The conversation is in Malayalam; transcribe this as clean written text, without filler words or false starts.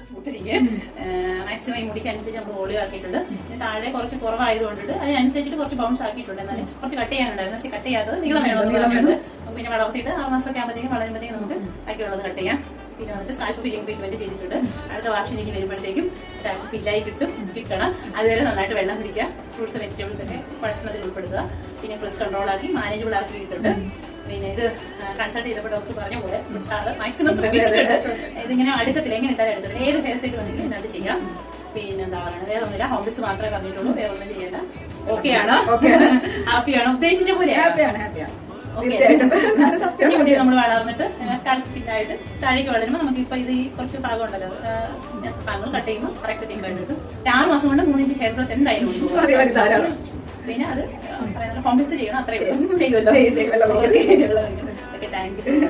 സ്മൂത്തിരിക്കും. മാക്സിമം ഈ മുടിക്ക് അനുസരിച്ച് നമ്മൾ വോളിയം ആക്കിയിട്ടുണ്ട്. താഴെ കുറച്ച് കുറവായതുകൊണ്ടിട്ട് അതിനനുസരിച്ചിട്ട് കുറച്ച് ബൗൺസ് ആക്കിയിട്ടുണ്ട്. എന്നാലും കുറച്ച് കട്ട് ചെയ്യാനുണ്ടായിരുന്നു. പക്ഷെ കട്ട് ചെയ്യാത്തത് നീളം വേണമെന്ന് പിന്നെ വളർത്തിയിട്ട് 6 മാസമൊക്കെ ആകുമ്പോഴത്തേക്കും വളരുമ്പോഴത്തേക്കും നമുക്ക് ബാക്കിയുള്ളത് കട്ട് ചെയ്യാം. പിന്നെ വന്നിട്ട് സ്കാൽപ്പ് ഫില്ലിംഗ് ട്രീറ്റ്മെന്റ് ചെയ്തിട്ടുണ്ട്. അടുത്ത വാഷിനിക്ക് വരുമ്പോഴത്തേക്കും സ്കാൽപ്പ് ഫില്ലായി കിട്ടണം. അതുവരെ നന്നായിട്ട് വെള്ളം കുടിക്കുക. ഫ്രൂട്ട്സ് വെജിറ്റബിൾസ് ഒക്കെ ഭക്ഷണത്തിൽ ഉൾപ്പെടുത്തുക. പിന്നെ ഫ്രഷ് കൺട്രോൾ ആക്കി മാനേജബിൾ ആക്കിയിട്ടുണ്ട്. പിന്നെ ഇത് കൺസൾട്ട് ചെയ്തപ്പോൾ ഡോക്ടർ പറഞ്ഞ പോലെ മാക്സിമം ശ്രമിച്ചിട്ടുണ്ട്. ഇതിങ്ങനെ അടുക്കത്തില്ല, എങ്ങനെ ഇട്ടാലും അടുക്കത്തില്ല. ഏത് ഹെയർ സ്റ്റൈൽ വേണമെങ്കിലും ഇതിനകത്ത് ചെയ്യാം. പിന്നെ എന്താ പറയുക, വേറെ ഒന്നുമില്ല. ഹോം ബിസ് മാത്രമേ പറഞ്ഞിട്ടുള്ളൂ, വേറെ ഒന്നും ചെയ്യണ്ട. ഓക്കെയാണോ? ഹാപ്പിയാണോ? ഉദ്ദേശിച്ച പോലെ നമ്മൾ വളർന്നിട്ട് സ്കാൽപ്പ് ഫിറ്റായിട്ട് താഴേക്ക് വളരുമ്പോൾ നമുക്ക് ഇപ്പൊ ഇത് ഈ കുറച്ച് ഭാഗം ഉണ്ടല്ലോ, ഭാഗങ്ങൾ കട്ട് ചെയ്യുമ്പോൾ കറക്റ്റ് തിങ്ക് ആയിട്ട് 6 മാസം കൊണ്ട് 3 ഇഞ്ച് ഹെയർ ഗ്രോത്ത് എന്തായാലും പിന്നെ അത് ഹോം ബിസ് ചെയ്യണം. അത്രയും ചെയ്യുമല്ലോ. Okay, thank you.